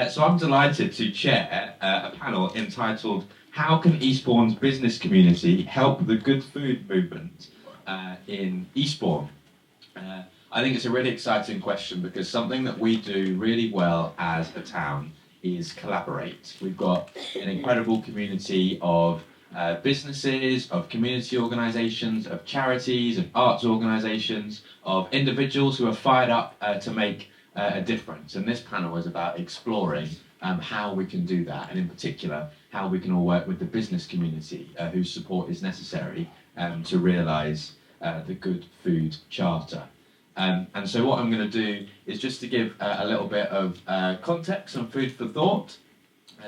So I'm delighted to chair a panel entitled "How can Eastbourne's business community help the good food movement in Eastbourne?" I think it's a really exciting question because something that we do really well as a town is collaborate. We've got an incredible community of businesses, of community organisations, of charities, of arts organisations, of individuals who are fired up to make a difference. And this panel is about exploring how we can do that, and in particular, how we can all work with the business community whose support is necessary to realise the Good Food Charter. And so what I'm going to do is just to give a little bit of context and food for thought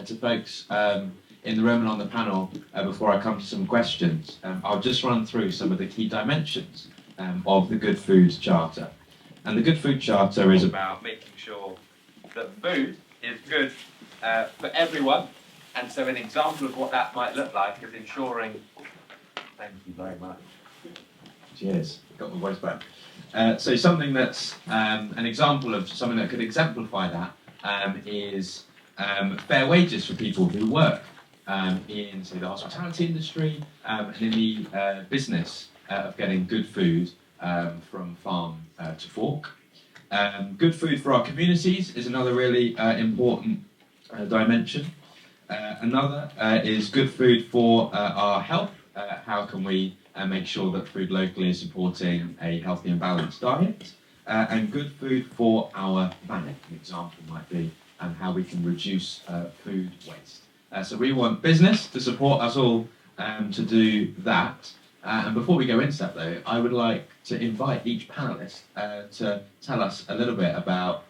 to folks in the room and on the panel before I come to some questions. I'll just run through some of the key dimensions of the Good Food Charter. And the Good Food Charter is about making sure that food is good for everyone. And so an example of what that might look like is ensuring... Thank you very much. Cheers. Got my voice back. So something that's an example of something that could exemplify that is fair wages for people who work in, say, the hospitality industry and in the business of getting good food from farm to fork. Good food for our communities is another really important dimension. Another is good food for our health. How can we make sure that food locally is supporting a healthy and balanced diet? And good food for our planet. An example might be how we can reduce food waste. So we want business to support us all to do that. And before we go into that, though, I would like to invite each panellist to tell us a little bit about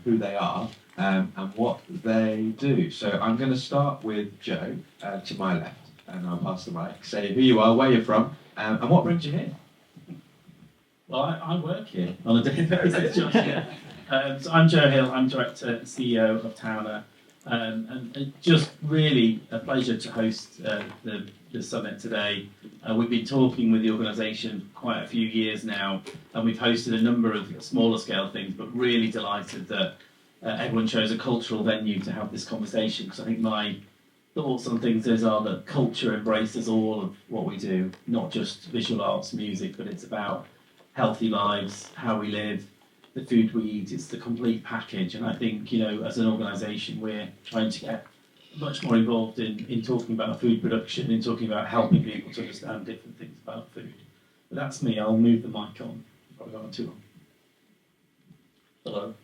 who they are and what they do. So I'm going to start with Joe to my left, and I'll pass the mic. Say who you are, where you're from, and what brings you here. Well, I work here on a daily basis, Josh. So I'm Joe Hill, I'm Director and CEO of Towner, and just really a pleasure to host the summit today. We've been talking with the organisation quite a few years now, and we've hosted a number of smaller scale things, but really delighted that everyone chose a cultural venue to have this conversation, because I think my thoughts on things are that culture embraces all of what we do, not just visual arts, music, but it's about healthy lives, how we live, the food we eat. It's the complete package. And I think, as an organisation, we're trying to get much more involved in talking about food production, in talking about helping people to understand different things about food. But that's me. I'll move the mic on. I've got too long. Hello.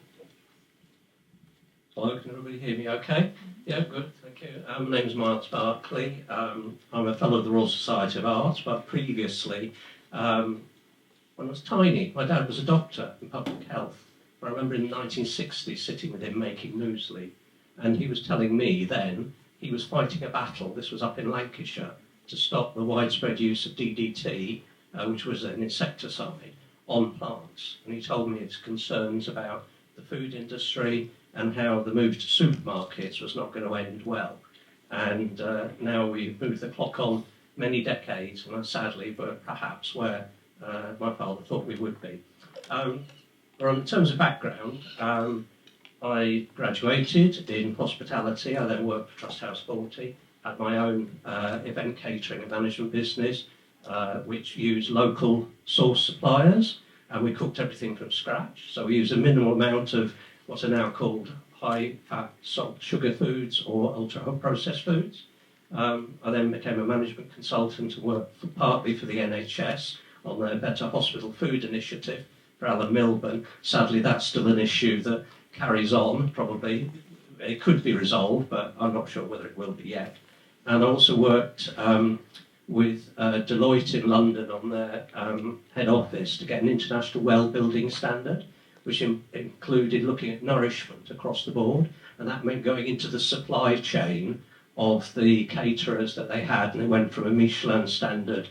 Hello, can everybody hear me okay? Yeah, good, thank you. My name's Berkley. I'm a fellow of the Royal Society of Arts, but previously, when I was tiny, my dad was a doctor in public health. I remember in the 1960s sitting with him making muesli, and he was telling me then he was fighting a battle, this was up in Lancashire, to stop the widespread use of DDT, which was an insecticide, on plants. And he told me his concerns about the food industry and how the move to supermarkets was not going to end well. And now we've moved the clock on many decades, and sadly, but perhaps where my father thought we would be. In terms of background, I graduated in hospitality. I then worked for Trust House 40, had my own event catering and management business, which used local source suppliers, and we cooked everything from scratch. So we used a minimal amount of what are now called high-fat, salt, sugar foods or ultra-processed foods. I then became a management consultant and worked partly for the NHS on their Better Hospital Food Initiative for Alan Milburn. Sadly, that's still an issue that carries on, probably. It could be resolved, but I'm not sure whether it will be yet. And I also worked with Deloitte in London on their head office to get an international well-building standard, which included looking at nourishment across the board, and that meant going into the supply chain of the caterers that they had, and they went from a Michelin standard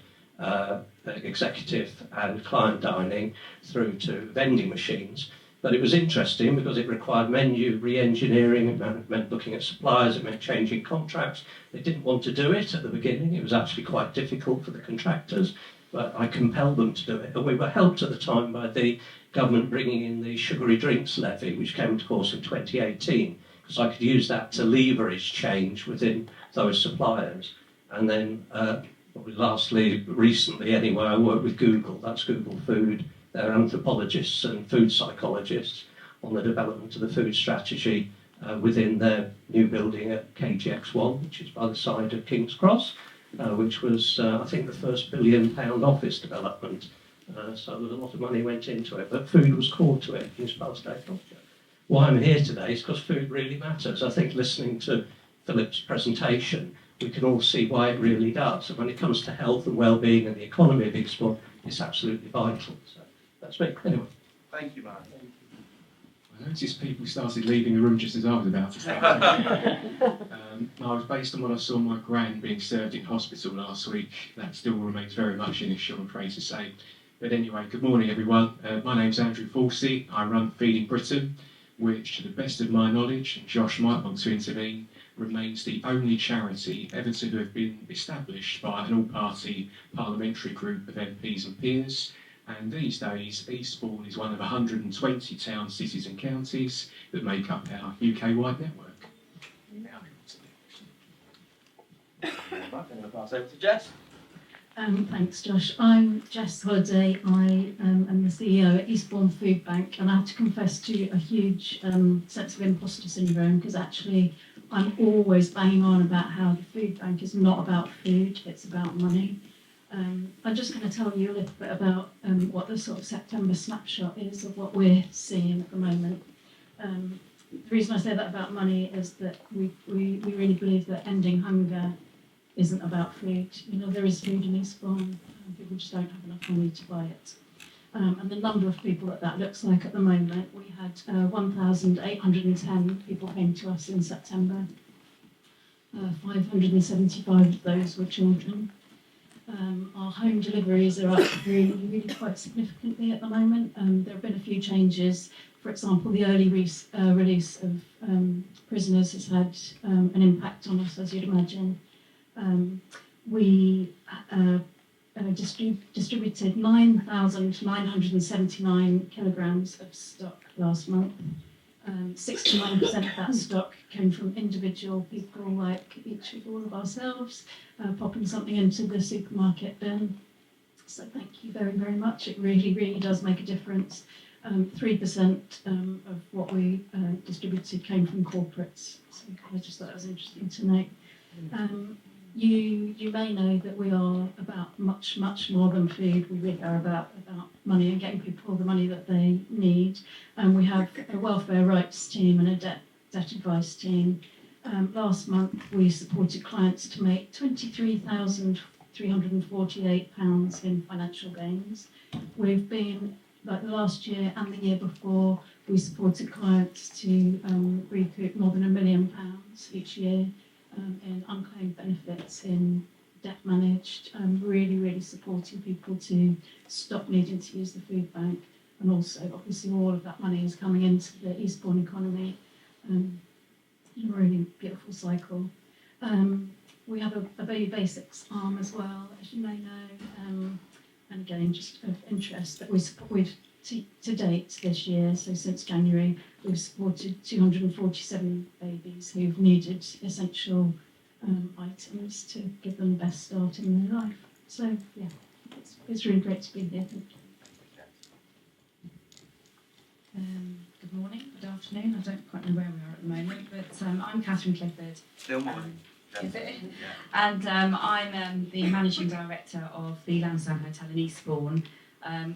executive and client dining through to vending machines. But it was interesting because it required menu re-engineering, it meant looking at suppliers, it meant changing contracts. They didn't want to do it at the beginning. It was actually quite difficult for the contractors, but I compelled them to do it. And we were helped at the time by the government bringing in the sugary drinks levy, which came into force in 2018, because I could use that to leverage change within those suppliers. And then, probably lastly, recently anyway, I worked with Google, that's Google Food. They're anthropologists and food psychologists on the development of the food strategy within their new building at KGX1, which is by the side of King's Cross, which was, I think, the first £1 billion office development. So there was a lot of money went into it, but food was core to it in past agriculture. Why I'm here today is because food really matters. I think listening to Philip's presentation, we can all see why it really does. And when it comes to health and well-being and the economy of Eastbourne, it's absolutely vital. So that's me. Anyway. Thank you, Mark. I noticed people started leaving the room just as I was about to start. I was based on what I saw my gran being served in hospital last week. That still remains very much an issue, I'm afraid to say. But anyway, good morning everyone. My name's Andrew Forsey. I run Feeding Britain, which to the best of my knowledge, and Josh might want to intervene, remains the only charity ever to have been established by an all-party parliamentary group of MPs and peers. And these days, Eastbourne is one of 120 towns, cities and counties that make up our UK-wide network. I'm going to pass over to Jess. Thanks, Josh. I'm Jess Holliday. I am the CEO at Eastbourne Foodbank, and I have to confess to a huge sense of imposter syndrome, because actually I'm always banging on about how the food bank is not about food, it's about money. I'm just going to tell you a little bit about what the sort of September snapshot is of what we're seeing at the moment. The reason I say that about money is that we really believe that ending hunger isn't about food. You know, there is food in Eastbourne, people just don't have enough money to buy it. And the number of people that looks like at the moment, we had 1,810 people came to us in September. 575 of those were children. Our home deliveries are up really quite significantly at the moment. There have been a few changes. For example, the early release of prisoners has had an impact on us, as you'd imagine. We distributed 9,979 kilograms of stock last month. 69% of that stock came from individual people like all of ourselves, popping something into the supermarket bin. So thank you very much. It really does make a difference. 3% of what we distributed came from corporates. So I just thought that was interesting to note. You may know that we are about much more than food. We really are about money and getting people the money that they need. And we have a welfare rights team and a debt advice team. Last month we supported clients to make £23,348 in financial gains. We've been, like the last year and the year before, we supported clients to recoup more than £1 million each year. In unclaimed benefits, in debt managed, really supporting people to stop needing to use the food bank, and also obviously all of that money is coming into the Eastbourne economy in a really beautiful cycle. We have a baby basics arm as well, as you may know, and again just of interest that we've to date this year, so since January, we've supported 247 babies who've needed essential items to give them the best start in their life. So yeah, it's really great to be here. Thank you. Good morning, good afternoon. I don't quite know where we are at the moment, but I'm Catherine Clifford. Still morning. Is it? Yeah. And I'm the managing director of the Lansdowne Hotel in Eastbourne,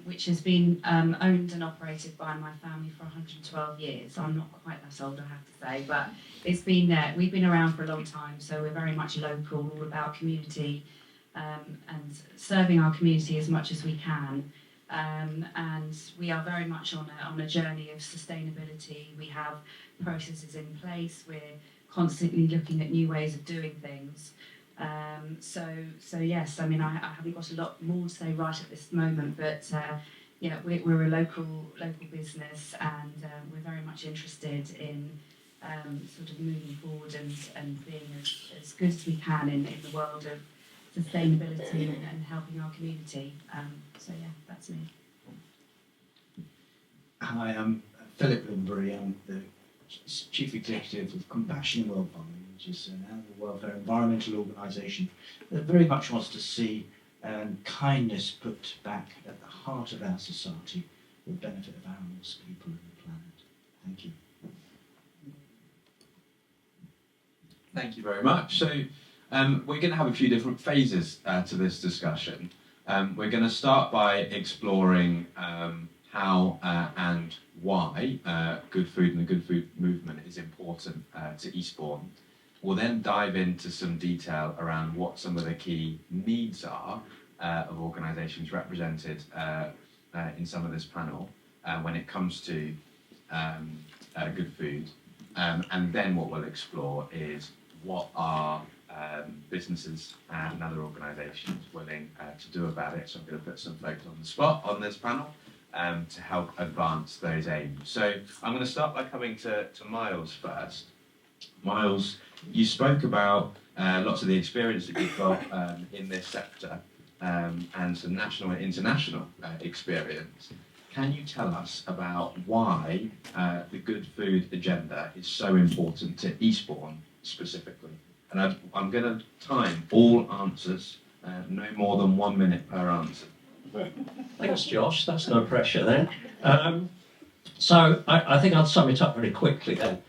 which has been owned and operated by my family for 112 years. I'm not quite that old, I have to say, but it's been we've been around for a long time, so we're very much local, all about community and serving our community as much as we can. And we are very much on a journey of sustainability. We have processes in place. We're constantly looking at new ways of doing things. So yes, I mean, I haven't got a lot more to say right at this moment, but yeah, we're a local business, and we're very much interested in sort of moving forward and being as good as we can in the world of sustainability and helping our community. So yeah, that's me. Hi, I'm Philip Lymbery. I'm the Chief Executive of Compassion in World Farming, which is an animal welfare environmental organisation that very much wants to see kindness put back at the heart of our society for the benefit of animals, people and the planet. Thank you. Thank you very much. So we're going to have a few different phases to this discussion. We're going to start by exploring how and why good food and the good food movement is important to Eastbourne. We'll then dive into some detail around what some of the key needs are of organisations represented in some of this panel when it comes to good food. And then what we'll explore is what are businesses and other organisations willing to do about it. So I'm going to put some folks on the spot on this panel to help advance those aims. So I'm going to start by coming to Miles first. Miles, you spoke about lots of the experience that you've got in this sector and some national and international experience. Can you tell us about why the good food agenda is so important to Eastbourne specifically? And I'm going to time all answers, no more than 1 minute per answer. Thanks, Josh. That's no pressure then. So I think I'll sum it up very quickly then.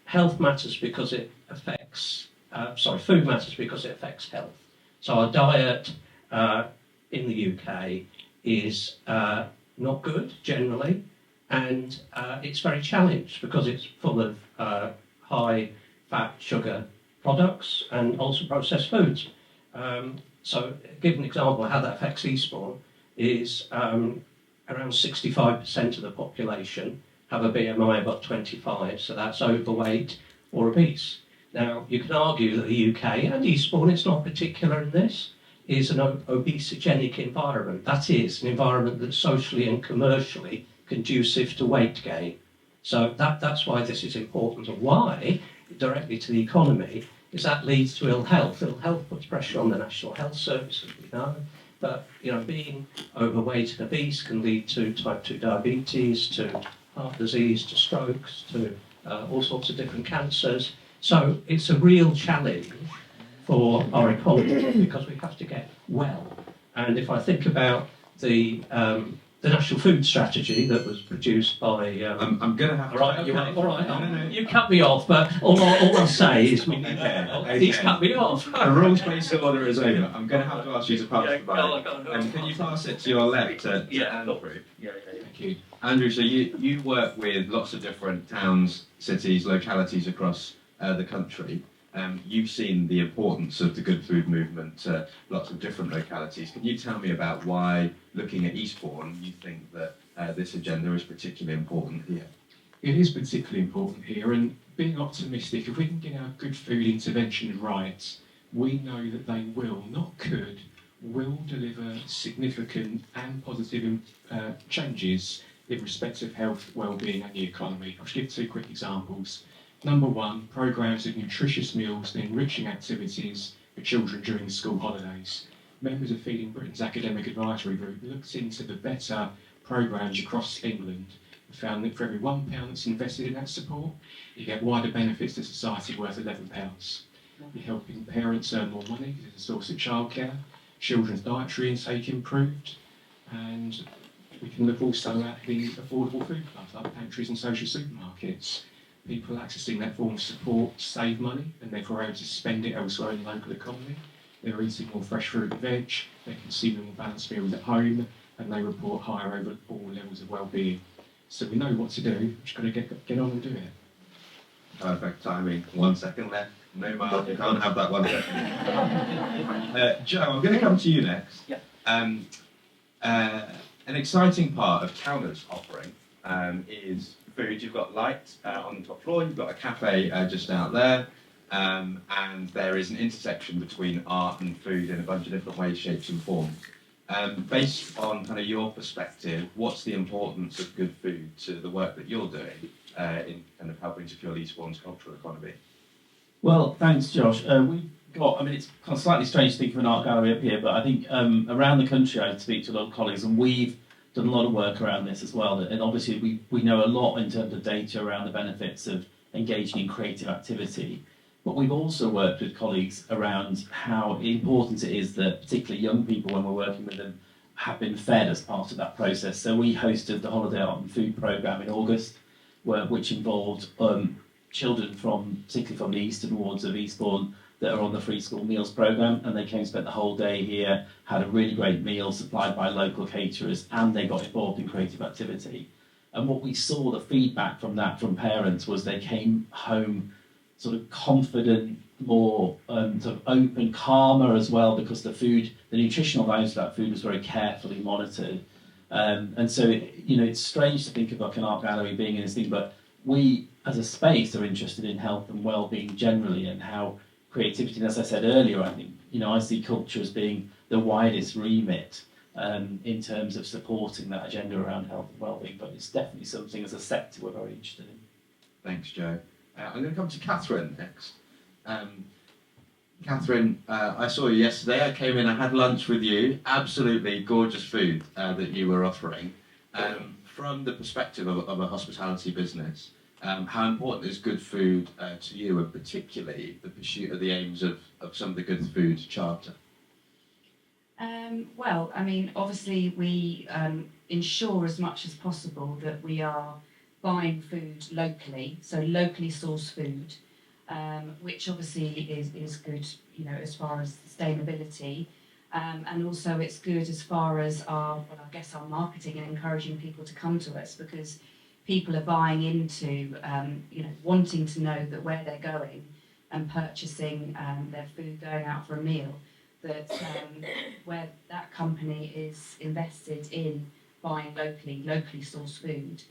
Health matters because it affects, food matters because it affects health. So our diet in the UK is not good generally, and it's very challenged because it's full of high fat, sugar products and also processed foods. So, give an example of how that affects Eastbourne is around 65% of the population have a BMI above 25, so that's overweight or obese. Now, you can argue that the UK and Eastbourne, it's not particular in this, is an obesogenic environment. That is, an environment that's socially and commercially conducive to weight gain. So that's why this is important, and why, directly to the economy, is that leads to ill health. Ill health puts pressure on the National Health Service, as we know, but being overweight and obese can lead to type 2 diabetes, to heart disease, to strokes, to all sorts of different cancers. So it's a real challenge for our economy because we have to get well. And if I think about the National Food Strategy that was produced by... I'm going to have to... All right. No. You cut me off, but all I'll say is... He's cut me off. The rules-based order is over. I'm going to have to ask you to pass the mic. And can you pass it to your left to Andrew? Yeah. Thank you. Andrew, so you work with lots of different towns, cities, localities across the country. You've seen the importance of the good food movement to lots of different localities. Can you tell me about why, looking at Eastbourne, you think that this agenda is particularly important here? It is particularly important here, and being optimistic, if we can get our good food interventions right, we know that they will, not could, will deliver significant and positive changes in respect of health, well-being and the economy. I'll just give 2 quick examples. Number 1, programmes of nutritious meals and enriching activities for children during the school holidays. Members of Feeding Britain's Academic Advisory Group looked into the better programmes across England and found that for every £1 that's invested in that support, you get wider benefits to society worth £11. You're helping parents earn more money as a source of childcare, children's dietary intake improved, and we can look also at the affordable food clubs like pantries and social supermarkets. People accessing that form of support save money and therefore able to spend it elsewhere in the local economy. They're eating more fresh fruit and veg, they're consuming more balanced meals at home, and they report higher overall levels of well-being. So we know what to do, we've just got to get on and do it. Perfect timing. 1 second left. No, Miles, you can't have that 1 second. Joe, I'm going to come to you next. Yeah. An exciting part of Towner's offering is food. You've got light on the top floor, you've got a cafe just out there, and there is an intersection between art and food in a bunch of different ways, shapes and forms. Based on kind of your perspective, what's the importance of good food to the work that you're doing in kind of helping to fuel Eastbourne's cultural economy? Well, thanks, Josh. It's kind of slightly strange to think of an art gallery up here, but I think around the country I speak to a lot of colleagues, and we've done a lot of work around this as well. And obviously we know a lot in terms of data around the benefits of engaging in creative activity. But we've also worked with colleagues around how important it is that particularly young people, when we're working with them, have been fed as part of that process. So we hosted the Holiday Art and Food programme in August, which involved children particularly from the eastern wards of Eastbourne, that are on the free school meals programme, and they came and spent the whole day here, had a really great meal supplied by local caterers, and they got involved in creative activity. And what we saw, the feedback from that from parents, was they came home sort of confident, more sort of open, calmer as well, because the nutritional values of that food was very carefully monitored. And so, it's strange to think of like an art gallery being in this thing, but we, as a space, are interested in health and well-being generally, and how creativity, and as I said earlier, I think, I see culture as being the widest remit in terms of supporting that agenda around health and well-being, but it's definitely something as a sector we're very interested in. Thanks, Joe. I'm going to come to Catherine next. Catherine, I saw you yesterday. I came in, I had lunch with you. Absolutely gorgeous food that you were offering. From the perspective of a hospitality business, how important is good food to you, and particularly the pursuit of the aims of some of the Good Food Charter? Well, I mean, obviously we ensure as much as possible that we are buying food locally, so locally sourced food, which obviously is good, as far as sustainability, and also it's good as far as our marketing and encouraging people to come to us, because people are buying into, wanting to know that where they're going and purchasing their food, going out for a meal, that where that company is invested in buying locally sourced food.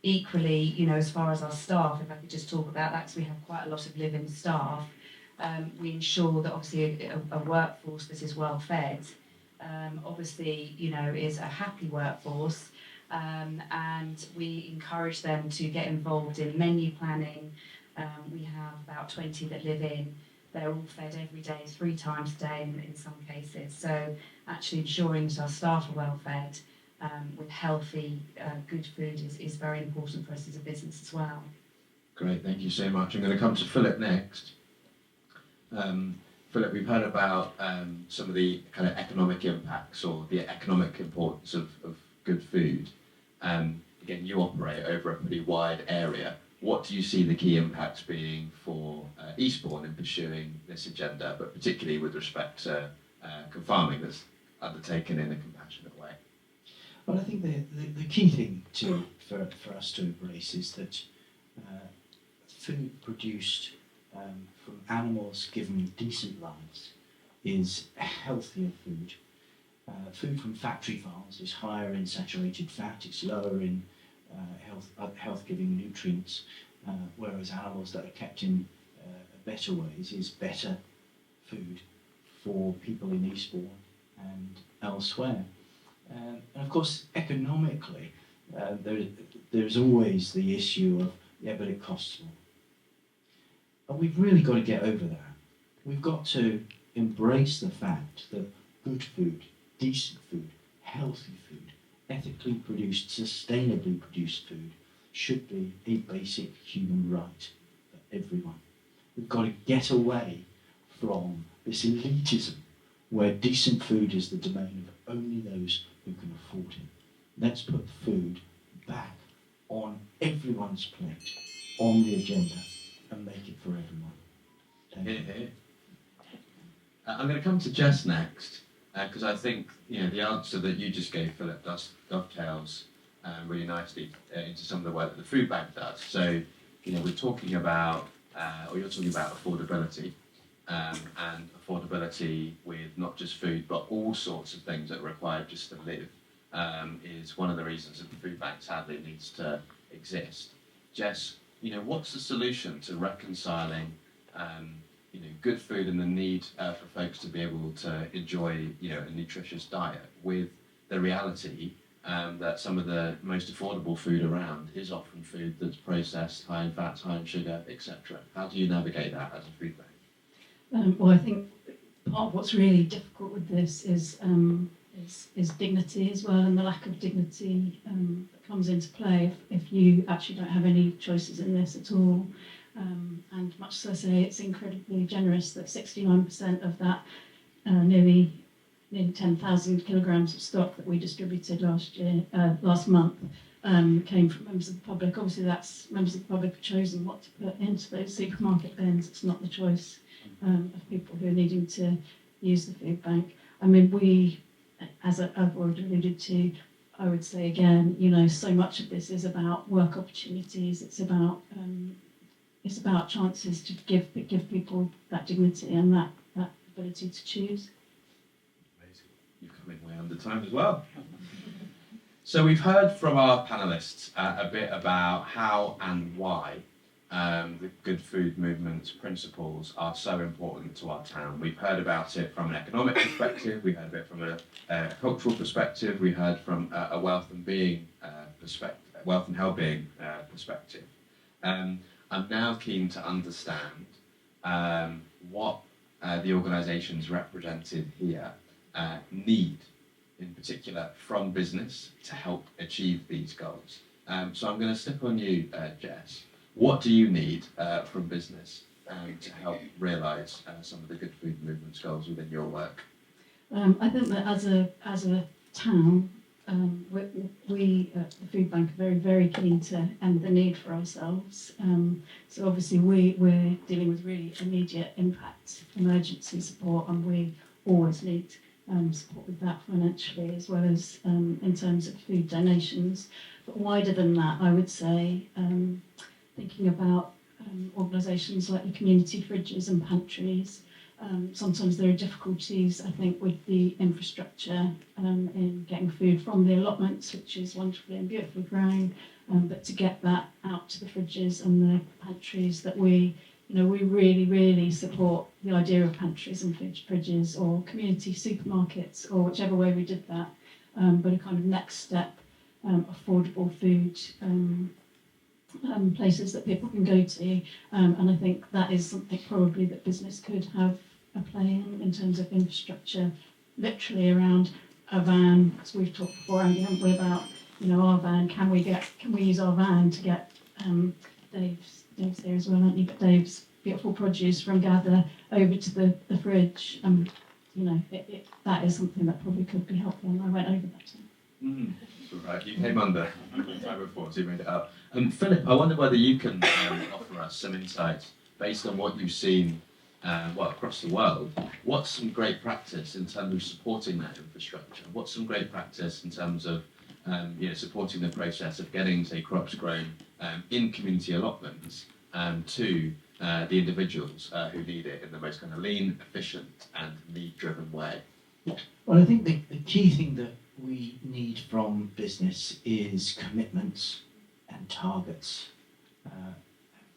Equally, as far as our staff, if I could just talk about that, because we have quite a lot of living staff, we ensure that obviously a workforce that is well fed, obviously, is a happy workforce, and we encourage them to get involved in menu planning. We have about 20 that live in. They're all fed every day, 3 times a day in some cases. So actually ensuring that our staff are well fed with healthy, good food is very important for us as a business as well. Great, thank you so much. I'm going to come to Philip next. Philip, we've heard about some of the kind of economic impacts or the economic importance of good food. Again, you operate over a pretty wide area. What do you see the key impacts being for Eastbourne in pursuing this agenda, but particularly with respect to farming that's undertaken in a compassionate way? Well, I think the key thing for us to embrace is that food produced from animals given decent lives is healthier food. Food from factory farms is higher in saturated fat, it's lower in health-giving nutrients, whereas animals that are kept in better ways is better food for people in Eastbourne and elsewhere. And of course, economically, there's always the issue of, but it costs more. But we've really got to get over that. We've got to embrace the fact that good food, decent food, healthy food, ethically produced, sustainably produced food should be a basic human right for everyone. We've got to get away from this elitism where decent food is the domain of only those who can afford it. Let's put food back on everyone's plate, on the agenda, and make it for everyone. Thank you. I'm going to come to Jess next, because I think the answer that you just gave, Philip, dovetails really nicely into some of the work that the Foodbank does. So, we're talking about, or you're talking about affordability, and affordability with not just food, but all sorts of things that are required just to live, is one of the reasons that the Foodbank sadly needs to exist. Jess, what's the solution to reconciling good food and the need for folks to be able to enjoy a nutritious diet with the reality that some of the most affordable food around is often food that's processed, high in fats, high in sugar, etc. How do you navigate that as a Foodbank? Well, I think part of what's really difficult with this is is dignity as well, and the lack of dignity that comes into play if you actually don't have any choices in this at all. And much as I say, it's incredibly generous that 69% of that nearly 10,000 kilograms of stock that we distributed last month came from members of the public. Obviously, that's members of the public have chosen what to put into those supermarket bins. It's not the choice of people who are needing to use the food bank. I mean, we, as I've already alluded to, I would say again, so much of this is about work opportunities. It's about chances to give people that dignity and that ability to choose. Amazing. You're coming way under time as well. So we've heard from our panellists a bit about how and why the good food movement principles are so important to our town. We've heard about it from an economic perspective, we heard a bit from a cultural perspective, we heard from a wealth and well-being perspective. I'm now keen to understand what the organisations represented here need, in particular from business, to help achieve these goals. So I'm going to stick on you, Jess. What do you need from business to help realise some of the good food movement's goals within your work? I think that as a town, we at the Food Bank are very, very keen to end the need for ourselves. So obviously we're dealing with really immediate impact, emergency support, and we always need support with that financially, as well as in terms of food donations. But wider than that, I would say thinking about organisations like the community fridges and pantries. Sometimes there are difficulties, I think, with the infrastructure in getting food from the allotments, which is wonderfully and beautifully grown, but to get that out to the fridges and the pantries, that we really, really support the idea of pantries and fridges or community supermarkets, or whichever way we did that, but a kind of next step, affordable food places that people can go to, and I think that is something probably that business could have a play in terms of infrastructure, literally around a van. As we've talked before, Andy, haven't we, about our van? Can we use our van to get Dave's there as well, aren't you? But Dave's beautiful produce from Gather over to the fridge. That is something that probably could be helpful, and I went over that time. Right, you came under time before, so you made it up. Philip, I wonder whether you can offer us some insights based on what you've seen across the world. What's some great practice in terms of supporting that infrastructure? What's some great practice in terms of supporting the process of getting, say, crops grown in community allotments to the individuals who need it in the most kind of lean, efficient and need-driven way? Well, I think the key thing that we need from business is commitments and targets.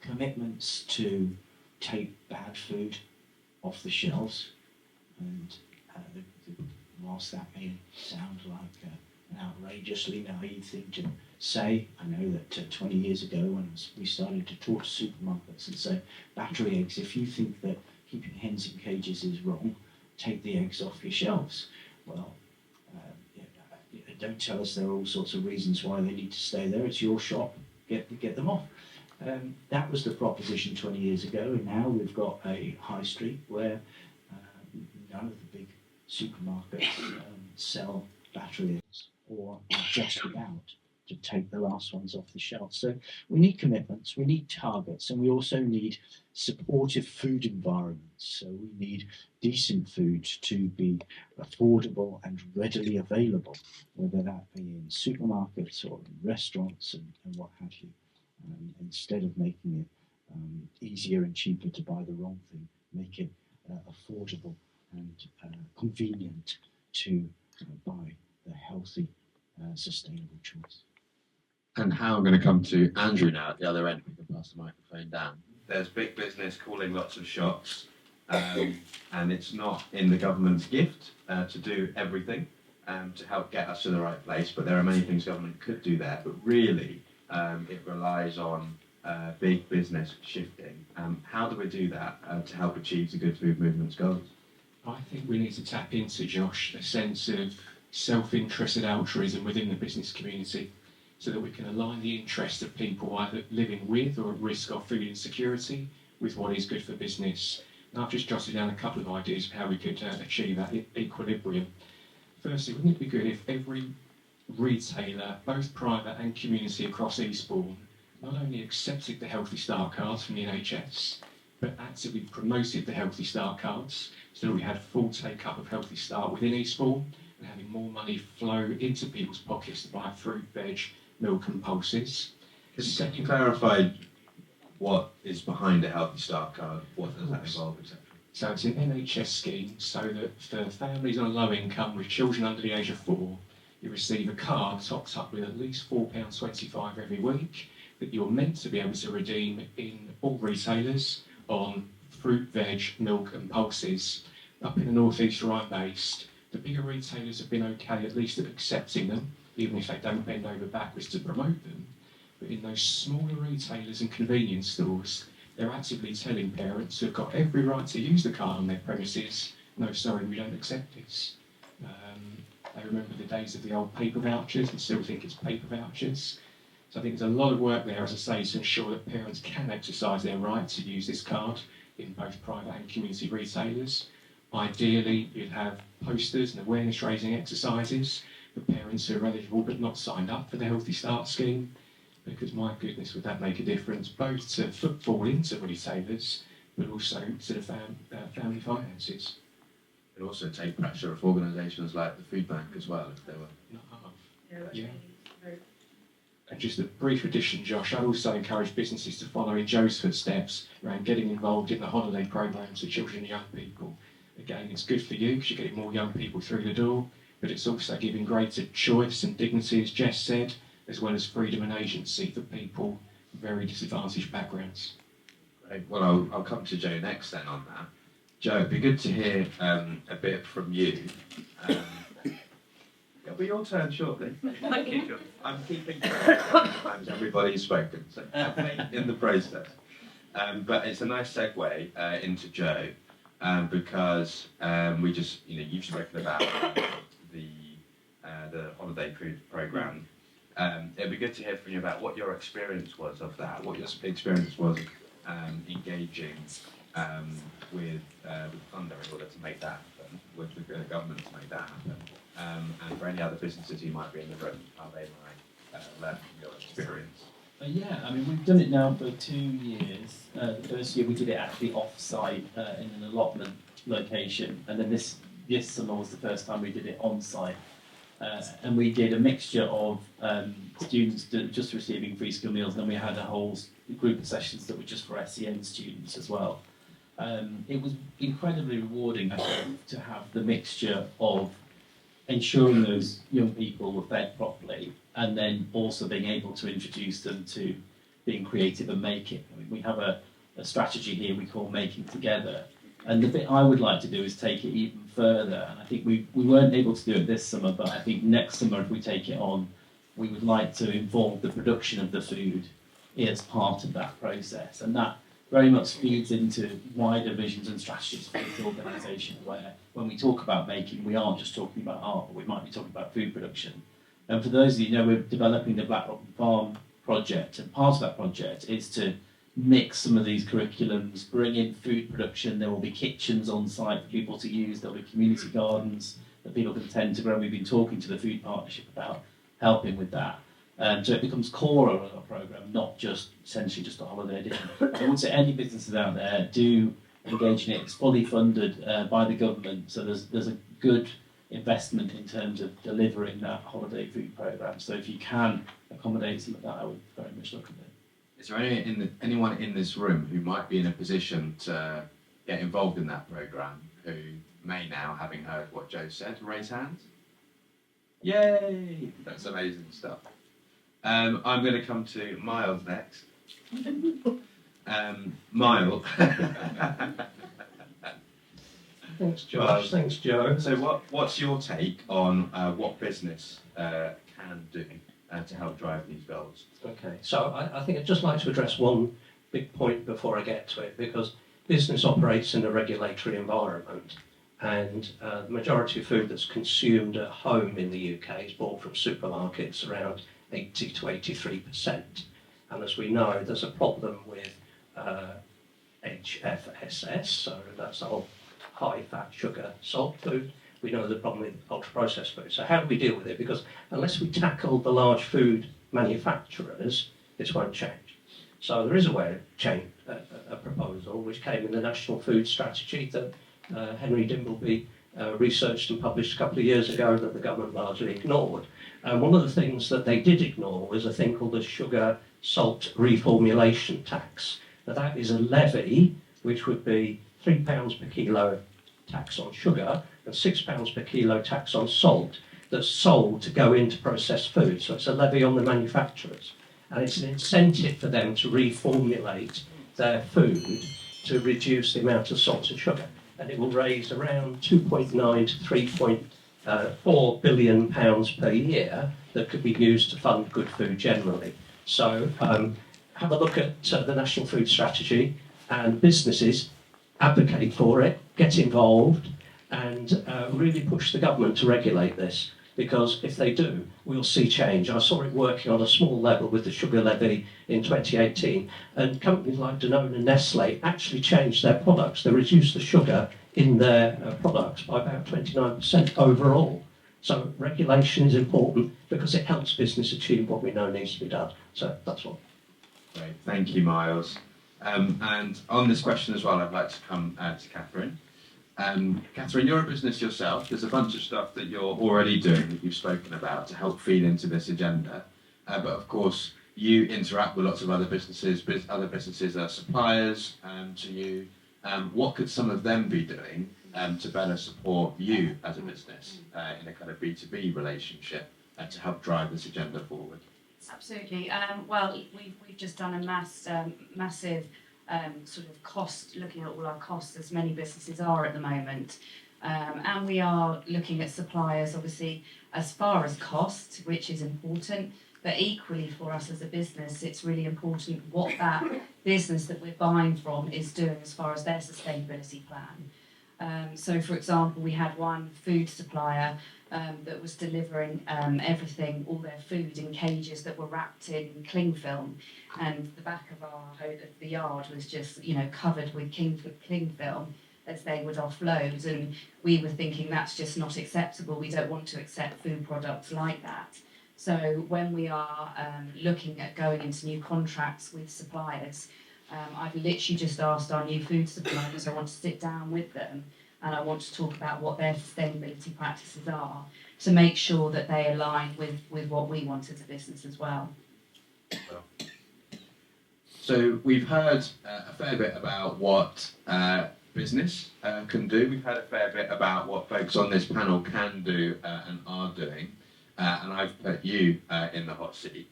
Commitments to take bad food off the shelves, and whilst that may sound like an outrageously naive thing to say, I know that 20 years ago when we started to talk to supermarkets and say, battery eggs, if you think that keeping hens in cages is wrong, take the eggs off your shelves. Well, don't tell us there are all sorts of reasons why they need to stay there. It's your shop. Get them off. That was the proposition 20 years ago, and now we've got a high street where none of the big supermarkets sell battery eggs, or are just about to take the last ones off the shelf. So we need commitments, we need targets, and we also need supportive food environments. So we need decent food to be affordable and readily available, whether that be in supermarkets or in restaurants and what have you. Instead of making it easier and cheaper to buy the wrong thing, make it affordable and convenient to buy the healthy, sustainable choice. And how I'm going to come to Andrew now at the other end. We can pass the microphone down. There's big business calling lots of shots, and it's not in the government's gift to do everything to help get us to the right place, but there are many things government could do there, but really it relies on big business shifting. How do we do that to help achieve the good food movement's goals? I think we need to tap into, Josh, a sense of self-interested altruism within the business community, so that we can align the interests of people either living with or at risk of food insecurity with what is good for business. And I've just jotted down a couple of ideas of how we could achieve that equilibrium. Firstly, wouldn't it be good if every retailer, both private and community across Eastbourne, not only accepted the Healthy Start cards from the NHS, but actively promoted the Healthy Start cards, so that we had full take-up of Healthy Start within Eastbourne, and having more money flow into people's pockets to buy fruit, veg, milk and pulses. Can you clarify what is behind a Healthy Start card? What does that involve, etc.? So it's an NHS scheme, so that for families on a low income with children under the age of 4, you receive a card topped up with at least £4.25 every week that you're meant to be able to redeem in all retailers on fruit, veg, milk and pulses. Up in the North East where I'm based, the bigger retailers have been okay at least at accepting them, even if they don't bend over backwards to promote them. But in those smaller retailers and convenience stores, they're actively telling parents who've got every right to use the card on their premises, no, sorry, we don't accept this. They remember the days of the old paper vouchers and still think it's paper vouchers. So I think there's a lot of work there, as I say, to ensure that parents can exercise their right to use this card in both private and community retailers. Ideally, you'd have posters and awareness raising exercises for parents who are eligible but not signed up for the Healthy Start scheme, because my goodness, would that make a difference both to footfall into retailers but also to the family finances. It also take pressure off organisations like the Foodbank as well, if they were Not half. Yeah. And just a brief addition, Josh, I'd also encourage businesses to follow in Joe's footsteps around getting involved in the Holliday programs for children and young people. Again, it's good for you because you're getting more young people through the door, but it's also giving greater choice and dignity, as Jess said, as well as freedom and agency for people from very disadvantaged backgrounds. Great. Well, I'll come to Joe next then on that. Joe, it'd be good to hear a bit from you. It'll be your turn shortly. Thank you, John. I'm keeping track of how many times everybody's spoken, so have faith in the process. But it's a nice segue into Joe, because we just, you've spoken about the holiday food programme. It'd be good to hear from you about what your experience was of that, what your experience was of engaging with Thunder in order to make that happen, with the government to make that happen, and for any other businesses who might be in the room, how they might learn from your experience. Yeah, I mean, we've done it now for 2 years. The first year we did it actually off-site in an allotment location, and then this summer was the first time we did it on-site. And we did a mixture of students just receiving free school meals, and then we had a whole group of sessions that were just for SEN students as well. It was incredibly rewarding, I think, to have the mixture of ensuring those young people were fed properly, and then also being able to introduce them to being creative and making. I mean, we have a strategy here we call Making Together, and the bit I would like to do is take it even further, and I think we weren't able to do it this summer, but I think next summer, if we take it on, we would like to involve the production of the food as part of that process, and that very much feeds into wider visions and strategies for this organisation, where when we talk about making, we aren't just talking about art, but we might be talking about food production. And for those of you who know, we're developing the Black Rock Farm project, and part of that project is to mix some of these curriculums, bring in food production. There will be kitchens on site for people to use, there'll be community gardens that people can tend to grow. We've been talking to the Food Partnership about helping with that. So it becomes core of our programme, not just essentially just a holiday edition. I would say any businesses out there do engage in it. It's fully funded by the government, so there's a good investment in terms of delivering that holiday food programme. So if you can accommodate some of that, I would very much look at it. Is there anyone in this room who might be in a position to get involved in that programme, who may now, having heard what Joe said, raise hands? Yay! That's amazing stuff. I'm going to come to Miles next. Miles. Thanks, Josh. Thanks, Joe. So what's your take on what business can do to help drive these goals? Okay, so I think I'd just like to address one big point before I get to it, because business operates in a regulatory environment, and the majority of food that's consumed at home in the UK is bought from supermarkets, around 80 to 83%. And as we know, there's a problem with HFSS, so that's the whole high fat, sugar, salt food. We know the problem with ultra processed food. So how do we deal with it? Because unless we tackle the large food manufacturers, this won't change. So there is a way of change, a proposal which came in the National Food Strategy that Henry Dimbleby researched and published a couple of years ago that the government largely ignored. And one of the things that they did ignore was a thing called the sugar salt reformulation tax. Now that is a levy which would be £3 per kilo tax on sugar and £6 per kilo tax on salt that's sold to go into processed food. So it's a levy on the manufacturers. And it's an incentive for them to reformulate their food to reduce the amount of salt and sugar. And it will raise around 2.9 to 3.4 billion pounds per year that could be used to fund good food generally. So have a look at the National Food Strategy, and businesses advocate for it, get involved, and really push the government to regulate this. Because if they do, we'll see change. I saw it working on a small level with the sugar levy in 2018, and companies like Danone and Nestle actually changed their products. They reduced the sugar in their products by about 29% overall. So regulation is important because it helps business achieve what we know needs to be done. So that's all. Great, thank you, Miles. And on this question as well, I'd like to come to Catherine. Catherine, you're a business yourself. There's a bunch of stuff that you're already doing that you've spoken about to help feed into this agenda. But of course, you interact with lots of other businesses. Other businesses are suppliers to you. What could some of them be doing to better support you as a business in a kind of B2B relationship to help drive this agenda forward? Absolutely. Well, we've just done a massive sort of cost, looking at all our costs, as many businesses are at the moment. And we are looking at suppliers, obviously, as far as cost, which is important, but equally for us as a business, it's really important what that business that we're buying from is doing as far as their sustainability plan. So, for example, we had one food supplier that was delivering everything, all their food in cages that were wrapped in cling film, and the back of the yard was just, covered with cling film as they would offload. And we were thinking that's just not acceptable. We don't want to accept food products like that. So when we are looking at going into new contracts with suppliers, I've literally just asked our new food suppliers, I want to sit down with them and I want to talk about what their sustainability practices are to make sure that they align with what we want as a business as well. So we've heard a fair bit about what business can do. We've heard a fair bit about what folks on this panel can do and are doing. And I've put you in the hot seat.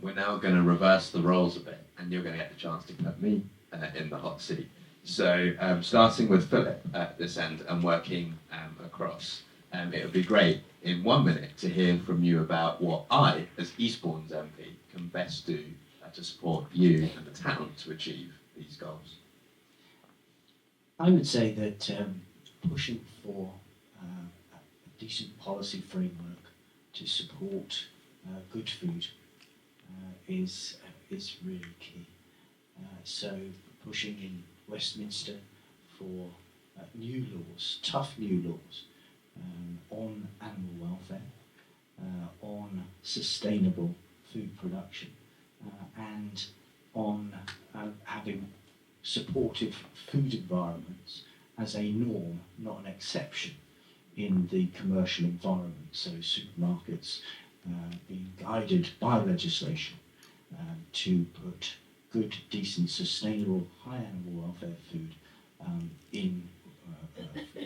We're now going to reverse the roles a bit, and you're going to get the chance to put me in the hot seat. So starting with Philip at this end and working across, it would be great in 1 minute to hear from you about what I, as Eastbourne's MP, can best do to support you and the town to achieve these goals. I would say that pushing for a decent policy framework to support good food is really key. So pushing in Westminster for new laws, tough new laws on animal welfare, on sustainable food production, and on having supportive food environments as a norm, not an exception, in the commercial environment. So supermarkets being guided by legislation to put good, decent, sustainable, high animal welfare food in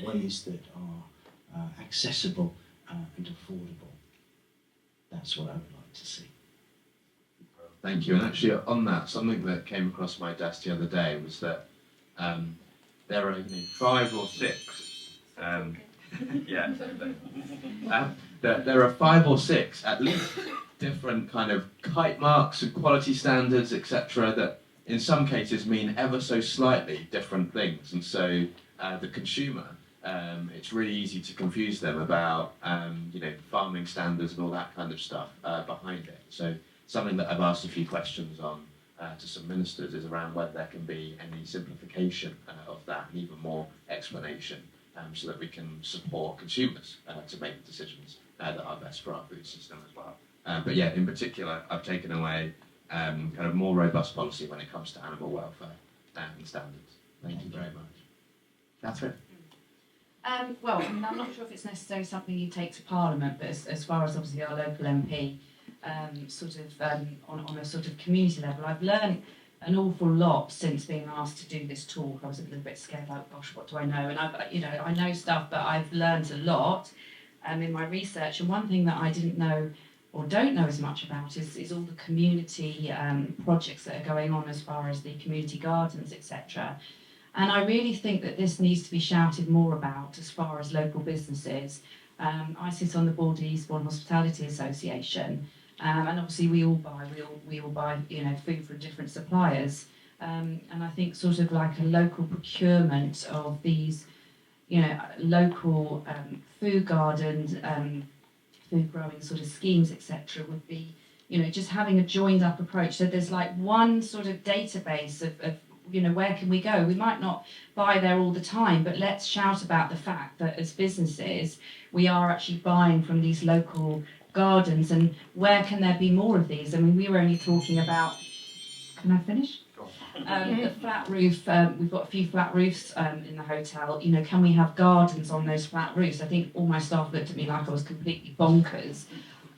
ways that are accessible and affordable. That's what I would like to see. Thank you. And actually, on that, something that came across my desk the other day was that there are 5 or 6. There are 5 or 6 at least different kind of kite marks and quality standards, etc., that in some cases mean ever so slightly different things. And so the consumer it's really easy to confuse them about farming standards and all that kind of stuff behind it. So something that I've asked a few questions on to some ministers is around whether there can be any simplification of that and even more explanation so that we can support consumers to make decisions that are best for our food system as well. But yeah, in particular, I've taken away kind of more robust policy when it comes to animal welfare and standards. Thank you very much. Catherine? Well, I mean, I'm not sure if it's necessarily something you take to Parliament, but as far as obviously our local MP, on a sort of community level, I've learned an awful lot since being asked to do this talk. I was a little bit scared, like, gosh, what do I know? And I know stuff, but I've learned a lot in my research. And one thing that I didn't know or don't know as much about is all the community projects that are going on as far as the community gardens, etc. And I really think that this needs to be shouted more about as far as local businesses. I sit on the board of the Eastbourne Hospitality Association, and obviously we all buy food from different suppliers. And I think sort of like a local procurement of these, local food gardens, food growing sort of schemes, etc., would be, just having a joined up approach. So there's like one sort of database of where can we go? We might not buy there all the time, but let's shout about the fact that as businesses, we are actually buying from these local gardens, and where can there be more of these? I mean, we were only talking about, can I finish? The flat roof, we've got a few flat roofs in the hotel. Can we have gardens on those flat roofs? I think all my staff looked at me like I was completely bonkers.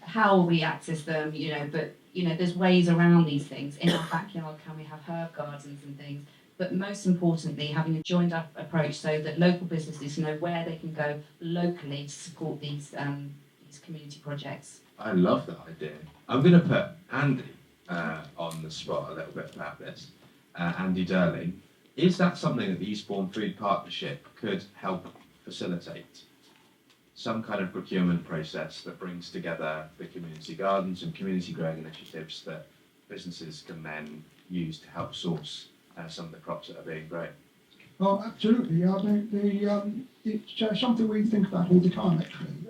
How will we access them? But there's ways around these things. In our backyard, can we have herb gardens and things? But most importantly, having a joined up approach so that local businesses know where they can go locally to support these community projects. I love that idea. I'm going to put Andy on the spot a little bit about this. Andy Durling, is that something that the Eastbourne Food Partnership could help facilitate? Some kind of procurement process that brings together the community gardens and community growing initiatives that businesses can then use to help source some of the crops that are being grown. Oh, absolutely. I mean, it's something we think about all the time, actually,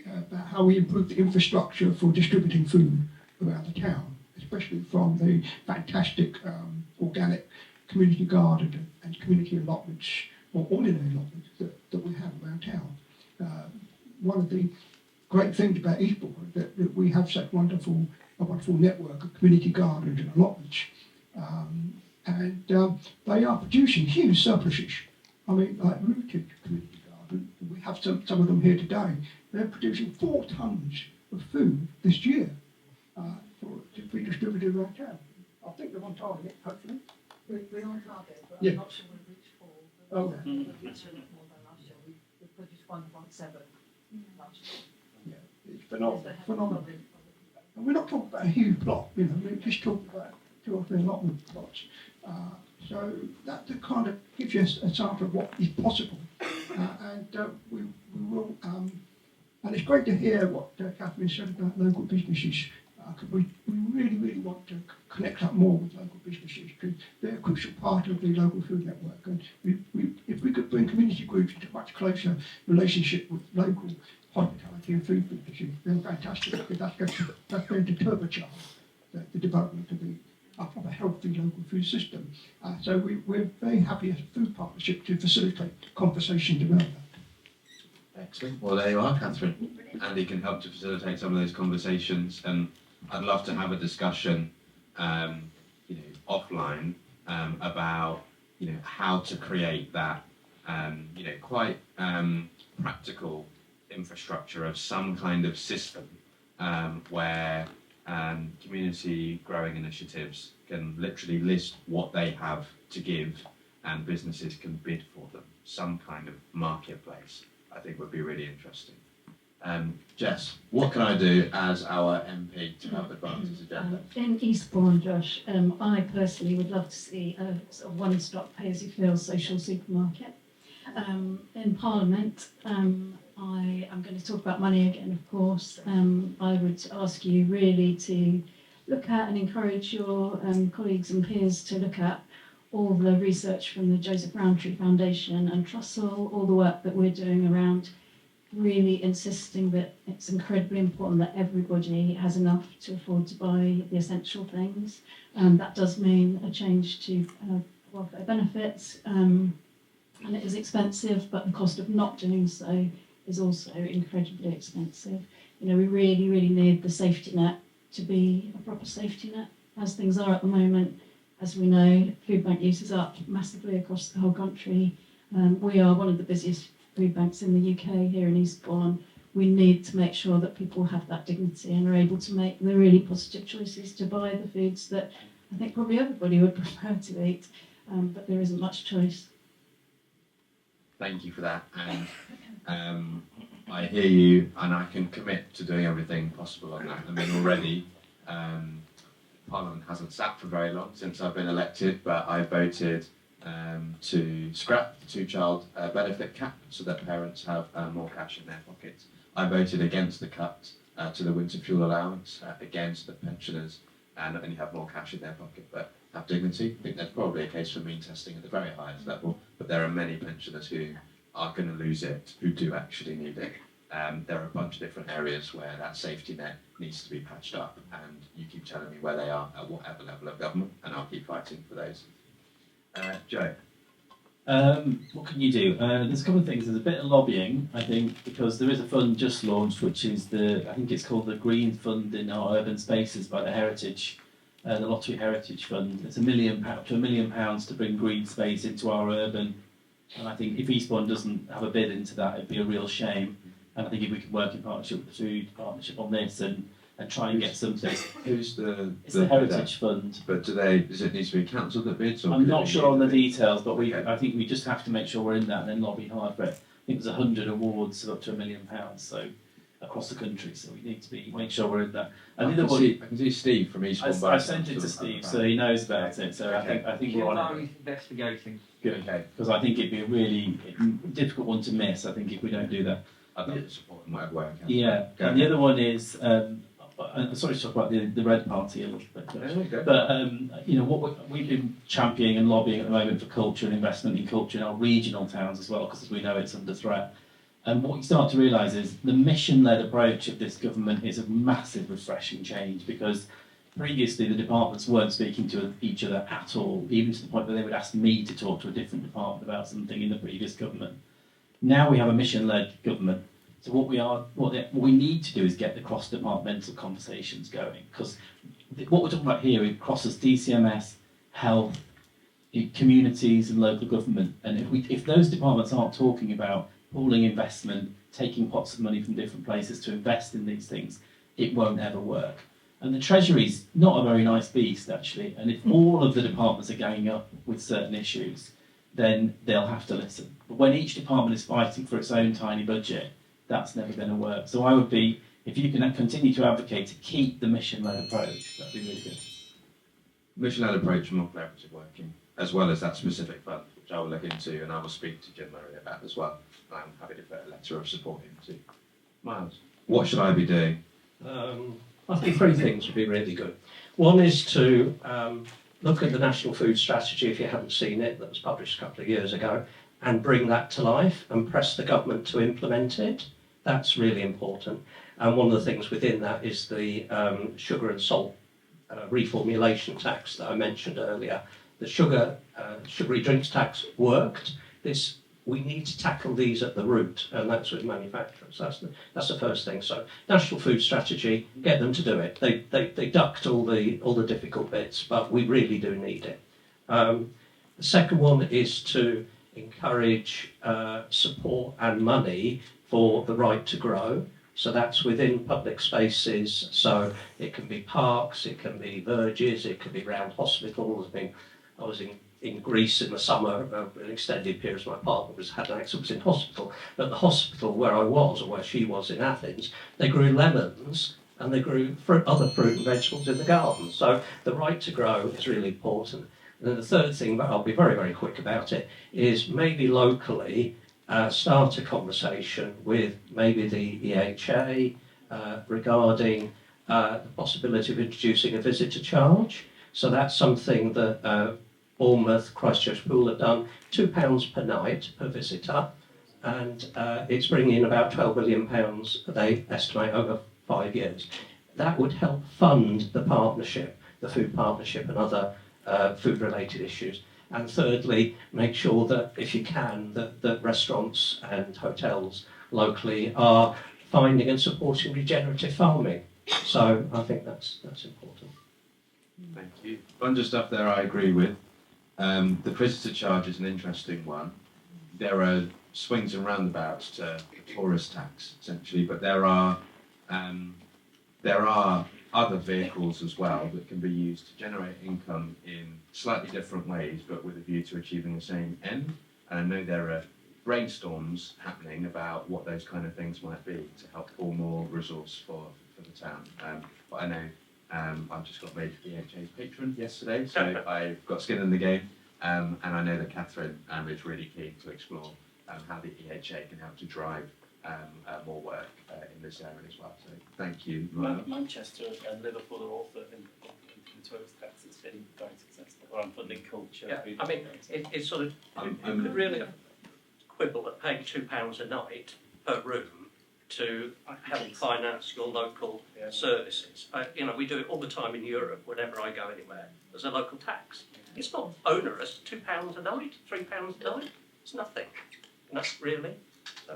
about how we improve the infrastructure for distributing food around the town, especially from the fantastic organic community garden and community allotments, or ordinary allotments that we have around town. One of the great things about Eastbourne is that we have such a wonderful network of community gardens and allotments. And they are producing huge surpluses. I mean, like Rooted Community Garden, we have some of them here today. They're producing 4 tons of food this year to be distributed around town. I think they're on target, hopefully. We're on target, but Yeah. I'm not sure we'll reach 4. Oh, We'll reach a lot more than last year. We produced 1.7 last year. yeah, it's phenomenal. And we're not talking about a huge block, we're just talking about 2 or 3 allotment plots. So that kind of gives you a sample of what is possible. And we will, and it's great to hear what Catherine said about local businesses. We really, really want to connect up more with local businesses because they're a crucial part of the local food network. And if we could bring community groups into a much closer relationship with local hospitality and food businesses, then fantastic, because that's going to turbocharge the development of a healthy local food system. So we're very happy as a food partnership to facilitate conversations around that. Excellent. Well, there you are, Catherine. Andy can help to facilitate some of those conversations, and I'd love to have a discussion, offline about, how to create that, quite practical infrastructure of some kind of system where community growing initiatives can literally list what they have to give, and businesses can bid for them. Some kind of marketplace, I think, would be really interesting. Jess, what can I do as our MP to help advance this agenda? In Eastbourne, Josh, I personally would love to see a sort of one-stop pay-as-you-feel social supermarket. In Parliament, I am going to talk about money again, of course. I would ask you really to look at and encourage your colleagues and peers to look at all the research from the Joseph Rowntree Foundation and Trussell, all the work that we're doing around really insisting that it's incredibly important that everybody has enough to afford to buy the essential things. That does mean a change to welfare benefits, and it is expensive, but the cost of not doing so is also incredibly expensive. You know, we really, really need the safety net to be a proper safety net. As things are at the moment, as we know, Foodbank use is up massively across the whole country. We are one of the busiest food banks in the UK here in Eastbourne. We need to make sure that people have that dignity and are able to make the really positive choices to buy the foods that I think probably everybody would prefer to eat, but there isn't much choice. Thank you for that. And I hear you, and I can commit to doing everything possible on that. I mean, already Parliament hasn't sat for very long since I've been elected, but I voted to scrap the two-child benefit cap so that parents have more cash in their pockets. I voted against the cut to the winter fuel allowance, against the pensioners, and not only have more cash in their pocket, but have dignity. I think there's probably a case for mean testing at the very highest level, but there are many pensioners who are going to lose it, who do actually need it. There are a bunch of different areas where that safety net needs to be patched up, and you keep telling me where they are at whatever level of government, and I'll keep fighting for those. Joe? What can you do? There's a couple of things. There's a bit of lobbying, I think, because there is a fund just launched, which is I think it's called the Green Fund in Our Urban Spaces by the Lottery Heritage Fund. It's up to £1 million to bring green space into our urban. And I think if Eastbourne doesn't have a bid into that, it'd be a real shame. And I think if we can work in partnership with the Food Partnership on this and try and get something. Who's It's the Heritage Fund. But does it need to be council that bids? Or I'm not sure on the details, but I think we just have to make sure we're in that and then lobby hard for it. I think there's 100 awards of up to £1 million, so across the country, so we need to make sure we're in that. And I can see Steve from Eastbourne. I sent it to Steve, so he knows about it. So okay. I think we're on it. Investigating. Good, because I think it'd be a really difficult one to miss. I think if we don't do that. I'd love to support in whatever way I can. Yeah, and the other one is. I'm sorry to talk about the Red Party a little bit, but you know what we've been championing and lobbying at the moment for culture and investment in culture in our regional towns as well, because as we know it's under threat. And what you start to realise is the mission-led approach of this government is a massive refreshing change, because previously the departments weren't speaking to each other at all, even to the point that they would ask me to talk to a different department about something in the previous government. Now we have a mission-led government. So what we need to do is get the cross-departmental conversations going, because what we're talking about here, it crosses DCMS, health, communities and local government. And if those departments aren't talking about pooling investment, taking pots of money from different places to invest in these things, it won't ever work. And the Treasury's not a very nice beast, actually. And if all of the departments are ganging up with certain issues, then they'll have to listen. But when each department is fighting for its own tiny budget, that's never going to work. So I would be, if you can continue to advocate to keep the mission-led approach, that'd be really good. Mission-led approach and more collaborative working, as well as that specific fund, which I will look into and I will speak to Jim Murray about as well. I'm happy to put a letter of support into. Miles, what should I be doing? I think three things would be really good. One is to look at the National Food Strategy, if you haven't seen it, that was published a couple of years ago, and bring that to life and press the government to implement it. That's really important. And one of the things within that is the sugar and salt reformulation tax that I mentioned earlier. The sugary drinks tax worked. We need to tackle these at the root, and that's with manufacturers. That's the first thing. So National Food Strategy, get them to do it. They ducked all the difficult bits, but we really do need it. The second one is to encourage support and money for the right to grow. So that's within public spaces. So it can be parks, it can be verges, it can be around hospitals. I was in Greece in the summer, an extended period. My partner had an accident, was in hospital. But the hospital where I was, or where she was in Athens, they grew lemons and they grew other fruit and vegetables in the garden. So the right to grow is really important. And then the third thing, but I'll be very, very quick about it, is maybe locally start a conversation with maybe the EHA regarding the possibility of introducing a visitor charge. So that's something that Bournemouth, Christchurch Pool have done £2 per night per visitor, and it's bringing in about £12 million, they estimate, over 5 years. That would help fund the partnership, the food partnership and other food-related issues. And thirdly, make sure that, if you can, that restaurants and hotels locally are finding and supporting regenerative farming. So I think that's important. Thank you. Bunch of stuff there I agree with. The visitor charge is an interesting one. There are swings and roundabouts to the tourist tax, essentially, but there are other vehicles as well that can be used to generate income in slightly different ways, but with a view to achieving the same end. And I know there are brainstorms happening about what those kind of things might be to help pull more resource for the town. But I know I've just got made EHA's patron yesterday, so I've got skin in the game, and I know that Catherine is really keen to explore how the EHA can help to drive more work in this area as well. So thank you. Manchester and Liverpool are all for the tourist tax. It's been very successful. Or funding culture. Yeah, I mean, it's sort of, you could really quibble at paying £2 a night per room to help finance your local services. You know, we do it all the time in Europe. Whenever I go anywhere, there's a local tax. It's not onerous. £2 a night, £3 a night. It's nothing. Not really. No.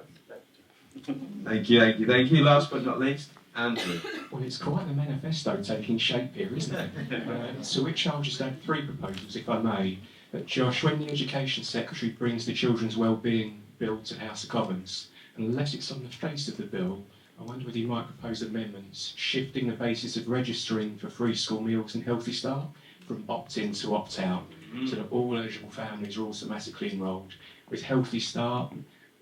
Thank you. Last but not least, Andrew. Well, it's quite the manifesto taking shape here, isn't it? So which I'll just add 3 proposals, if I may. Josh, when the Education Secretary brings the Children's Wellbeing Bill to the House of Commons, unless it's on the face of the bill, I wonder whether you might propose amendments shifting the basis of registering for free school meals and Healthy Start from opt-in to opt-out, so that all eligible families are automatically enrolled. With Healthy Start,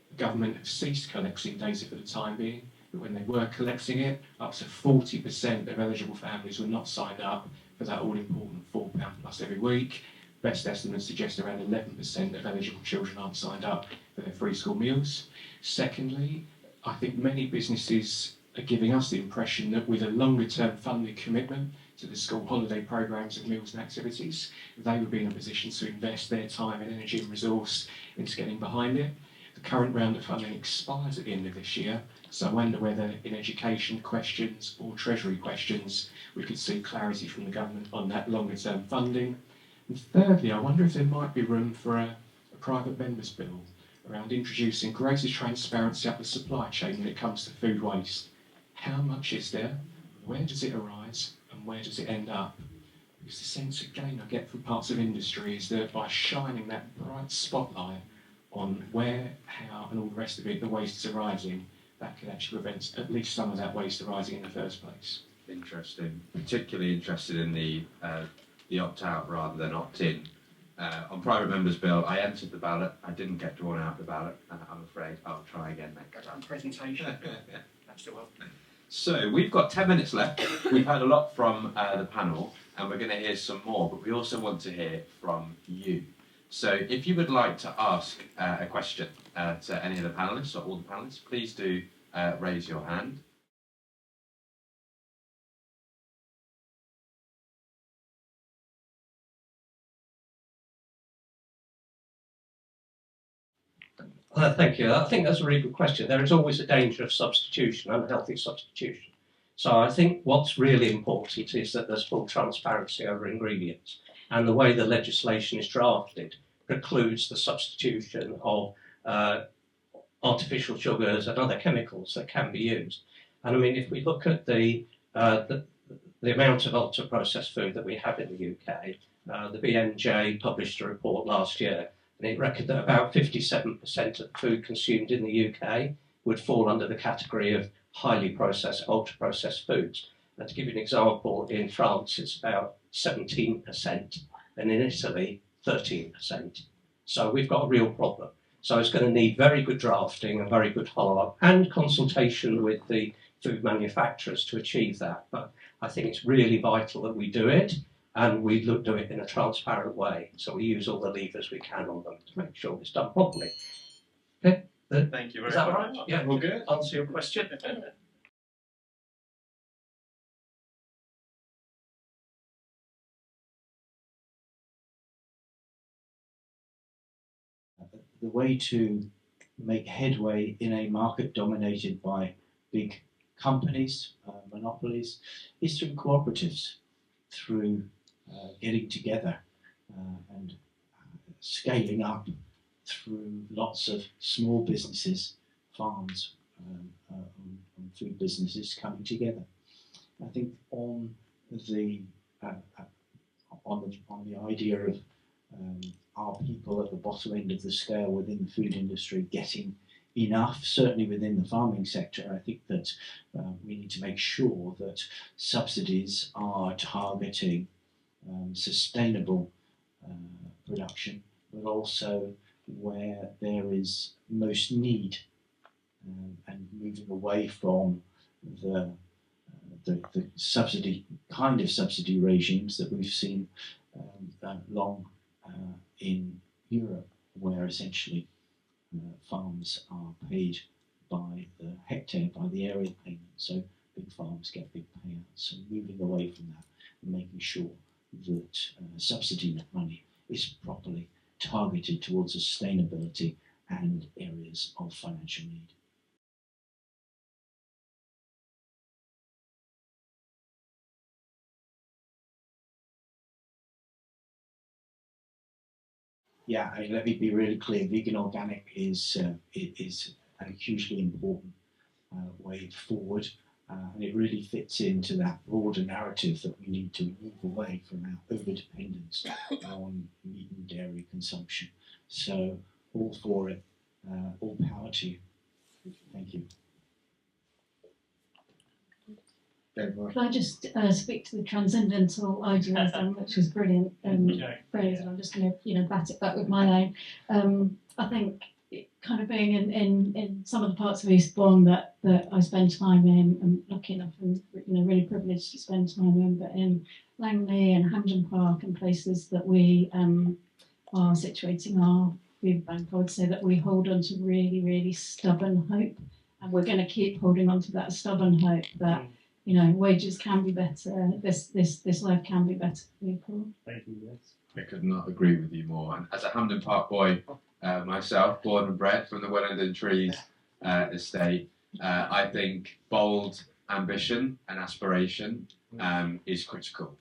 the government have ceased collecting data for the time being, but when they were collecting it, up to 40% of eligible families were not signed up for that all-important £4 plus every week. Best estimates suggest around 11% of eligible children aren't signed up for their free school meals. Secondly, I think many businesses are giving us the impression that with a longer-term funding commitment to the school holiday programmes of meals and activities, they would be in a position to invest their time and energy and resource into getting behind it. The current round of funding expires at the end of this year, so I wonder whether in education questions or treasury questions we could see clarity from the government on that longer-term funding. And thirdly, I wonder if there might be room for a private members' bill around introducing greater transparency up the supply chain when it comes to food waste. How much is there? Where does it arise? And where does it end up? Because the sense, again, I get from parts of industry is that by shining that bright spotlight on where, how, and all the rest of it, the waste is arising, that could actually prevent at least some of that waste arising in the first place. Interesting. Particularly interested in the opt-out rather than opt-in. On private members' bill, I entered the ballot. I didn't get drawn out of the ballot. I'm afraid I'll try again next time. Presentation. That's still well. So we've got 10 minutes left. We've heard a lot from the panel, and we're going to hear some more, but we also want to hear from you. So if you would like to ask a question to any of the panellists or all the panellists, please do raise your hand. Thank you. I think that's a really good question. There is always a danger of substitution, unhealthy substitution. So I think what's really important is that there's full transparency over ingredients. And the way the legislation is drafted precludes the substitution of artificial sugars and other chemicals that can be used. And I mean, if we look at the amount of ultra-processed food that we have in the UK, the BMJ published a report last year, and it reckoned that about 57% of the food consumed in the UK would fall under the category of highly processed, ultra-processed foods. And to give you an example, in France it's about 17%, and in Italy 13%. So we've got a real problem. So it's going to need very good drafting and very good follow-up and consultation with the food manufacturers to achieve that. But I think it's really vital that we do it, and we do it in a transparent way. So we use all the levers we can on them to make sure it's done properly. Okay? Thank you very much. Is that right? Yeah, all good. Answer your question. the way to make headway in a market dominated by big companies, monopolies, is through cooperatives, through getting together and scaling up through lots of small businesses, farms, and food businesses coming together. I think on the idea of are people at the bottom end of the scale within the food industry getting enough, certainly within the farming sector, I think that we need to make sure that subsidies are targeting sustainable production, but also where there is most need, and moving away from the subsidy regimes that we've seen long in Europe, where essentially farms are paid by the hectare, by the area payment. So big farms get big payouts. So moving away from that and making sure that subsidy money is properly targeted towards sustainability and areas of financial need. Yeah, I mean, let me be really clear. Vegan organic is a hugely important way forward, and it really fits into that broader narrative that we need to move away from our over-dependence on meat and dairy consumption. So, all for it, all power to you. Thank you. Could I just speak to the transcendental idealism, which is brilliant phrase, and I'm just going to bat it back with my own. I think kind of being in some of the parts of Eastbourne that I spend time in, I'm lucky enough and really privileged to spend time in, but in Langley and Hampden Park and places that we are situating our Foodbank, I would say that we hold on to really, really stubborn hope, and we're going to keep holding on to that stubborn hope that wages can be better, this life can be better for people. Thank you, Jess. I could not agree with you more. And as a Hampden Park boy myself, born and bred from the Wellington Trees estate, I think bold ambition and aspiration is critical.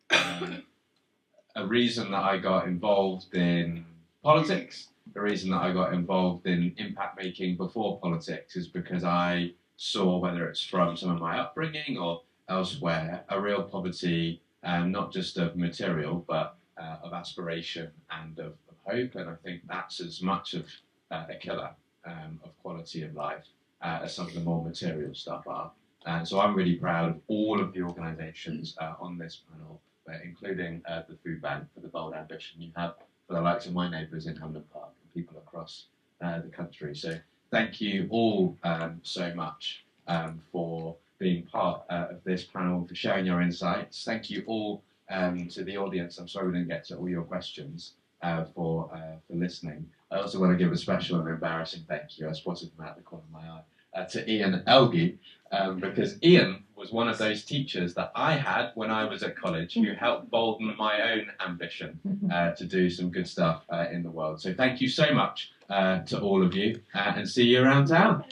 A reason that I got involved in politics, the reason that I got involved in impact making before politics is because I saw, whether it's from some of my upbringing or elsewhere, a real poverty, not just of material, but of aspiration and of hope. And I think that's as much of a killer of quality of life as some of the more material stuff are. And so I'm really proud of all of the organisations on this panel, including the Foodbank, for the bold ambition you have for the likes of my neighbours in Hampden Park and people across the country. So thank you all so much for being part of this panel, for sharing your insights. Thank you all to the audience. I'm sorry we didn't get to all your questions for listening. I also want to give a special and embarrassing thank you, I spotted him out the corner of my eye, to Ian Elgie, because Ian was one of those teachers that I had when I was at college who helped bolden my own ambition to do some good stuff in the world. So thank you so much to all of you, and see you around town.